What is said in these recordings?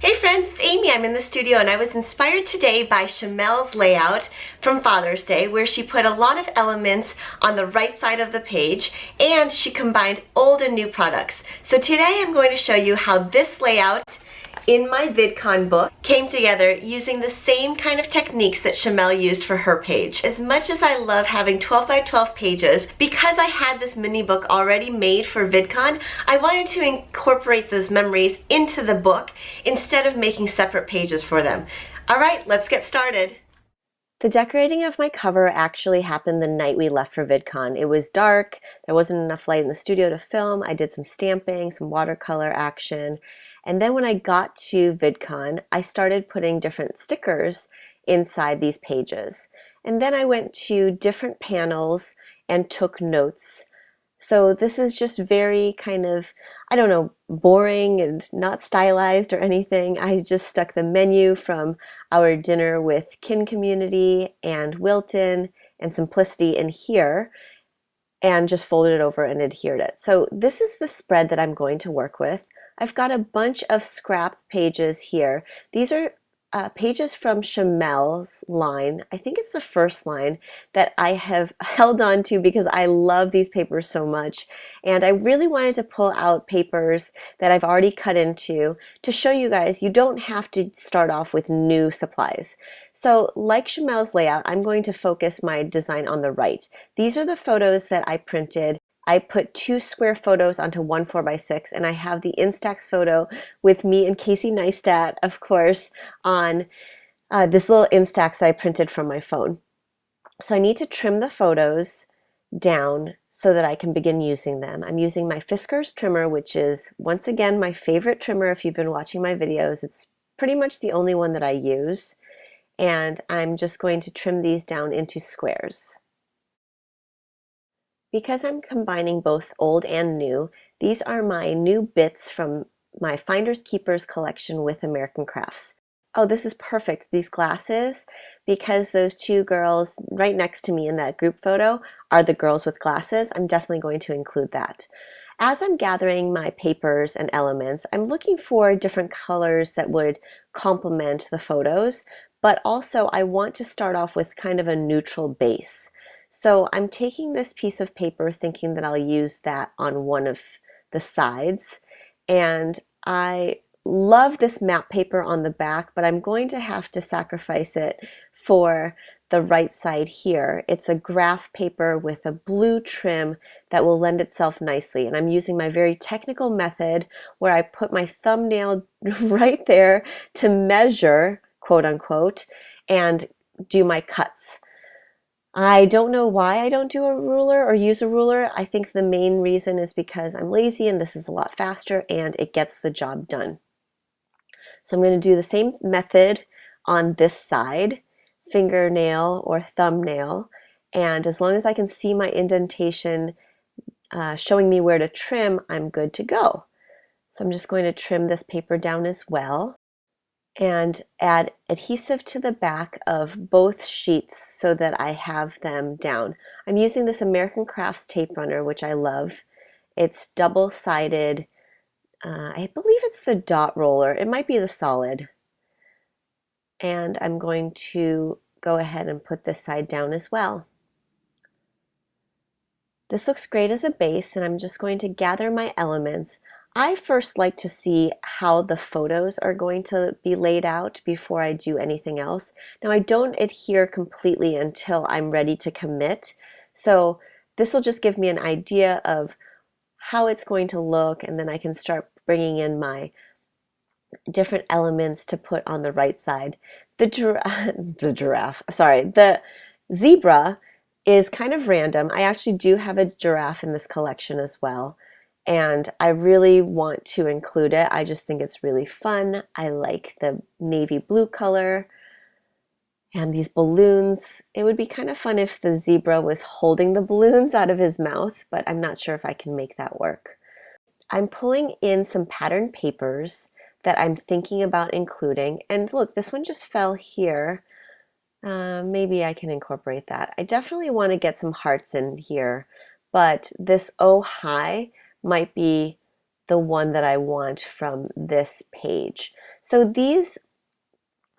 Hey friends, it's Amy. I'm in the studio and I was inspired today by Shimelle's layout from Father's Day, where she put a lot of elements on the right side of the page and she combined old and new products. So today I'm going to show you how this layout in my VidCon book came together using the same kind of techniques that Shimelle used for her page. As much as I love having 12 by 12 pages, because I had this mini book already made for VidCon, I wanted to incorporate those memories into the book instead of making separate pages for them. All right, let's get started. The decorating of my cover actually happened the night we left for VidCon. It was dark, there wasn't enough light in the studio to film. I did some stamping, some watercolor action, and then when I got to VidCon, I started putting different stickers inside these pages. And then I went to different panels and took notes. So this is just very kind of, I don't know, boring and not stylized or anything. I just stuck the menu from our dinner with Kin Community and Wilton and Simplicity in here and just folded it over and adhered it. So this is the spread that I'm going to work with. I've got a bunch of scrap pages here. These are pages from Shimelle's line. I think it's the first line that I have held on to because I love these papers so much. And I really wanted to pull out papers that I've already cut into to show you guys you don't have to start off with new supplies. So like Shimelle's layout, I'm going to focus my design on the right. These are the photos that I printed. I put 2 square photos onto one 4x6, and I have the Instax photo with me and Casey Neistat, of course, on this little Instax that I printed from my phone. So I need to trim the photos down so that I can begin using them. I'm using my Fiskars trimmer, which is once again my favorite trimmer if you've been watching my videos. It's pretty much the only one that I use, and I'm just going to trim these down into squares. Because I'm combining both old and new, these are my new bits from my Finders Keepers collection with American Crafts. Oh, this is perfect, these glasses, because those 2 girls right next to me in that group photo are the girls with glasses. I'm definitely going to include that. As I'm gathering my papers and elements, I'm looking for different colors that would complement the photos, but also I want to start off with kind of a neutral base. So I'm taking this piece of paper thinking that I'll use that on one of the sides, and I love this map paper on the back, but I'm going to have to sacrifice it for the right side here. It's a graph paper with a blue trim that will lend itself nicely, and I'm using my very technical method where I put my thumbnail right there to measure, quote unquote, and do my cuts. I don't know why I don't do a ruler or use a ruler. I think the main reason is because I'm lazy and this is a lot faster and it gets the job done. So I'm going to do the same method on this side, fingernail or thumbnail, and as long as I can see my indentation showing me where to trim, I'm good to go. So I'm just going to trim this paper down as well and add adhesive to the back of both sheets so that I have them down. I'm using this American Crafts tape runner, which I love. It's double-sided. I believe it's the dot roller. It might be the solid. And I'm going to go ahead and put this side down as well. This looks great as a base, and I'm just going to gather my elements. I first like to see how the photos are going to be laid out before I do anything else. Now I don't adhere completely until I'm ready to commit, so this will just give me an idea of how it's going to look, and then I can start bringing in my different elements to put on the right side. The zebra is kind of random. I actually do have a giraffe in this collection as well, and I really want to include it. I just think it's really fun. I like the navy blue color and these balloons. It would be kind of fun if the zebra was holding the balloons out of his mouth, but I'm not sure if I can make that work. I'm pulling in some pattern papers that I'm thinking about including, and look, this one just fell here. Maybe I can incorporate that. I definitely want to get some hearts in here, but this oh hi might be the one that I want from this page. So these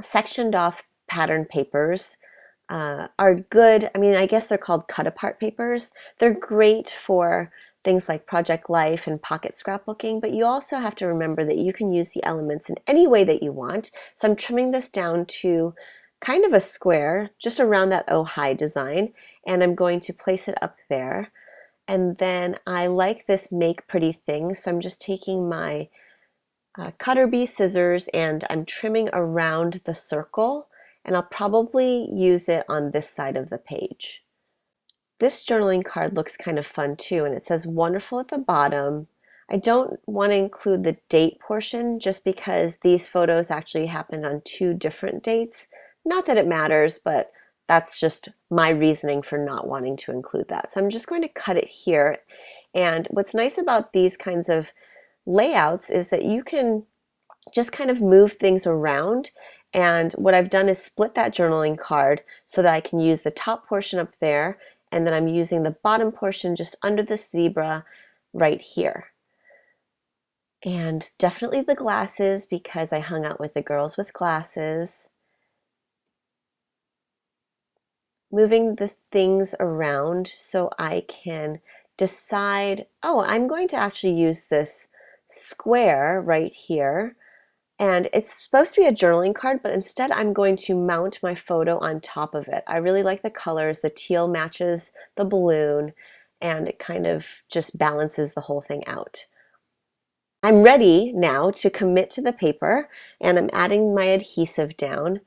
sectioned off pattern papers are good. I mean, I guess they're called cut apart papers. They're great for things like Project Life and pocket scrapbooking, but you also have to remember that you can use the elements in any way that you want. So I'm trimming this down to kind of a square, just around that oh hi design, and I'm going to place it up there. And then I like this make pretty thing, so I'm just taking my cutter bee scissors and I'm trimming around the circle, and I'll probably use it on this side of the page. This journaling card looks kind of fun too, and it says wonderful at the bottom. I don't want to include the date portion just because these photos actually happened on 2 different dates. Not that it matters, but that's just my reasoning for not wanting to include that. So I'm just going to cut it here. And what's nice about these kinds of layouts is that you can just kind of move things around. And what I've done is split that journaling card so that I can use the top portion up there, and then I'm using the bottom portion just under the zebra right here. And definitely the glasses, because I hung out with the girls with glasses. Moving the things around so I can decide, oh, I'm going to actually use this square right here. And it's supposed to be a journaling card, but instead I'm going to mount my photo on top of it. I really like the colors. The teal matches the balloon, and it kind of just balances the whole thing out. I'm ready now to commit to the paper, and I'm adding my adhesive down,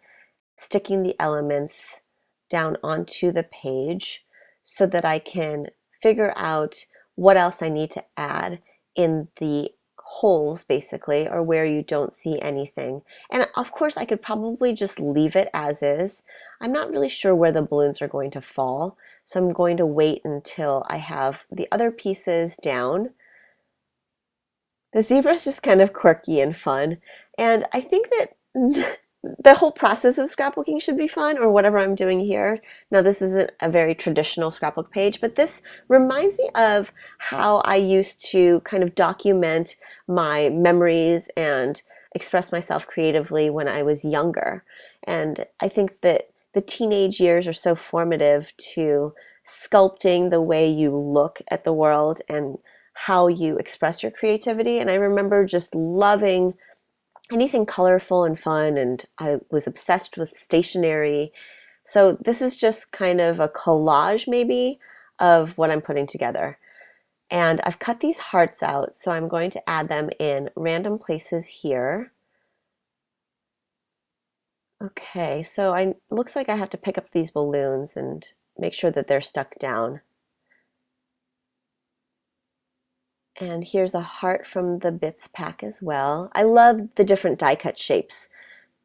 sticking the elements down onto the page so that I can figure out what else I need to add in the holes, basically, or where you don't see anything. And of course I could probably just leave it as is. I'm not really sure where the balloons are going to fall, so I'm going to wait until I have the other pieces down. The zebra is just kind of quirky and fun, and I think that the whole process of scrapbooking should be fun, or whatever I'm doing here. Now, this isn't a very traditional scrapbook page, but this reminds me of how I used to kind of document my memories and express myself creatively when I was younger. And I think that the teenage years are so formative to sculpting the way you look at the world and how you express your creativity. And I remember just loving anything colorful and fun, and I was obsessed with stationery. So this is just kind of a collage maybe of what I'm putting together. And I've cut these hearts out, so I'm going to add them in random places here. Okay, so looks like I have to pick up these balloons and make sure that they're stuck down. And here's a heart from the bits pack as well. I love the different die cut shapes.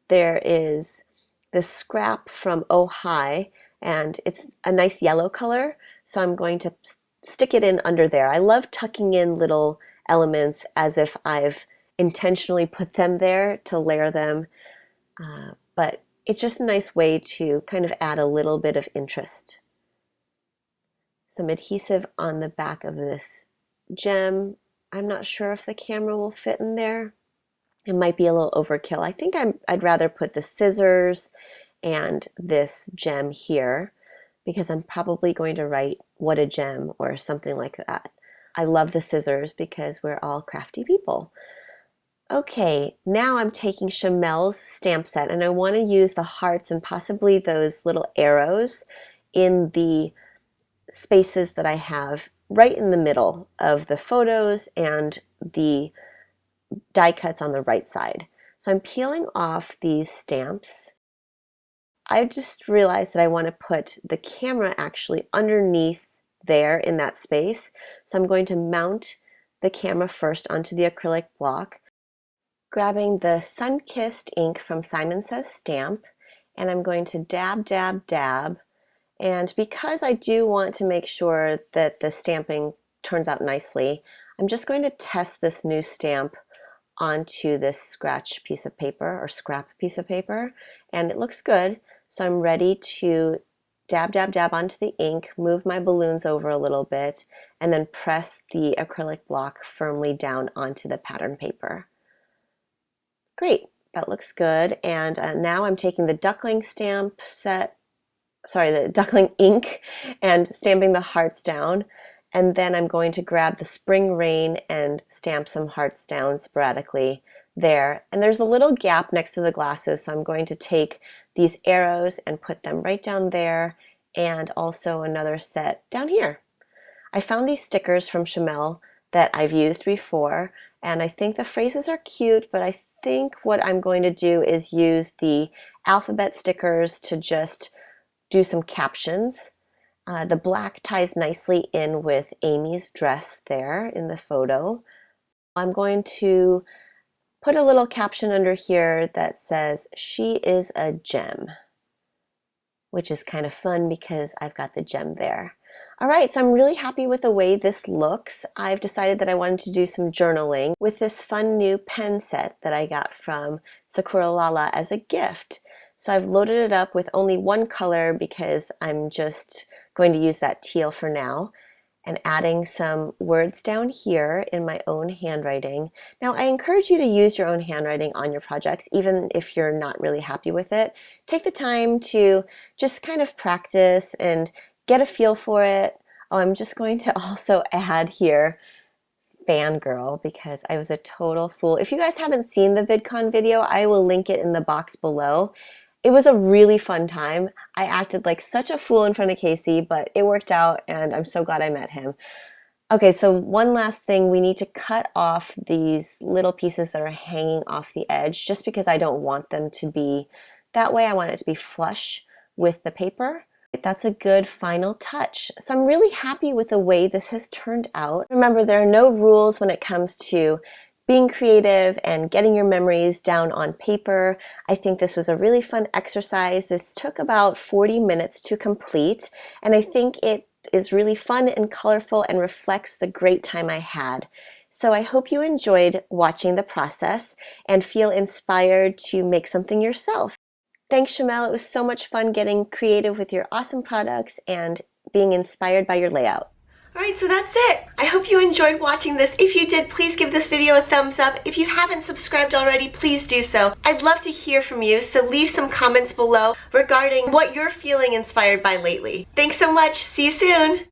There is this scrap from Oh Hi, and it's a nice yellow color, so I'm going to stick it in under there. I love tucking in little elements as if I've intentionally put them there to layer them, but it's just a nice way to kind of add a little bit of interest. Some adhesive on the back of this gem. I'm not sure if the camera will fit in there. It might be a little overkill. I think I'd rather put the scissors and this gem here, because I'm probably going to write what a gem or something like that. I love the scissors because we're all crafty people. Okay, now I'm taking Shimelle's stamp set, and I want to use the hearts and possibly those little arrows in the spaces that I have right in the middle of the photos and the die cuts on the right side. So I'm peeling off these stamps. I just realized that I want to put the camera actually underneath there in that space. So I'm going to mount the camera first onto the acrylic block, grabbing the Sun-Kissed ink from Simon Says Stamp, and I'm going to dab, dab, dab. And because I do want to make sure that the stamping turns out nicely, I'm just going to test this new stamp onto this scratch piece of paper or scrap piece of paper, and it looks good. So I'm ready to dab, dab, dab onto the ink, move my balloons over a little bit, and then press the acrylic block firmly down onto the pattern paper. Great, that looks good. And now I'm taking the duckling stamp set, sorry, the duckling ink, and stamping the hearts down. And then I'm going to grab the spring rain and stamp some hearts down sporadically there. And there's a little gap next to the glasses, so I'm going to take these arrows and put them right down there, and also another set down here. I found these stickers from Shimelle that I've used before, and I think the phrases are cute, but I think what I'm going to do is use the alphabet stickers to just do some captions. The black ties nicely in with Amy's dress there in the photo. I'm going to put a little caption under here that says, "She is a gem," which is kind of fun because I've got the gem there. All right, so I'm really happy with the way this looks. I've decided that I wanted to do some journaling with this fun new pen set that I got from Sakura Lala as a gift. So I've loaded it up with only one color because I'm just going to use that teal for now, and adding some words down here in my own handwriting. Now, I encourage you to use your own handwriting on your projects, even if you're not really happy with it. Take the time to just kind of practice and get a feel for it. Oh, I'm just going to also add here fangirl because I was a total fool. If you guys haven't seen the VidCon video, I will link it in the box below. It was a really fun time. I acted like such a fool in front of Casey, but it worked out and I'm so glad I met him. Okay, so one last thing, we need to cut off these little pieces that are hanging off the edge just because I don't want them to be that way. I want it to be flush with the paper. That's a good final touch. So I'm really happy with the way this has turned out. Remember, there are no rules when it comes to being creative and getting your memories down on paper. I think this was a really fun exercise. This took about 40 minutes to complete, and I think it is really fun and colorful and reflects the great time I had. So I hope you enjoyed watching the process and feel inspired to make something yourself. Thanks, Shimelle. It was so much fun getting creative with your awesome products and being inspired by your layout. Alright, so that's it. I hope you enjoyed watching this. If you did, please give this video a thumbs up. If you haven't subscribed already, please do so. I'd love to hear from you, so leave some comments below regarding what you're feeling inspired by lately. Thanks so much. See you soon.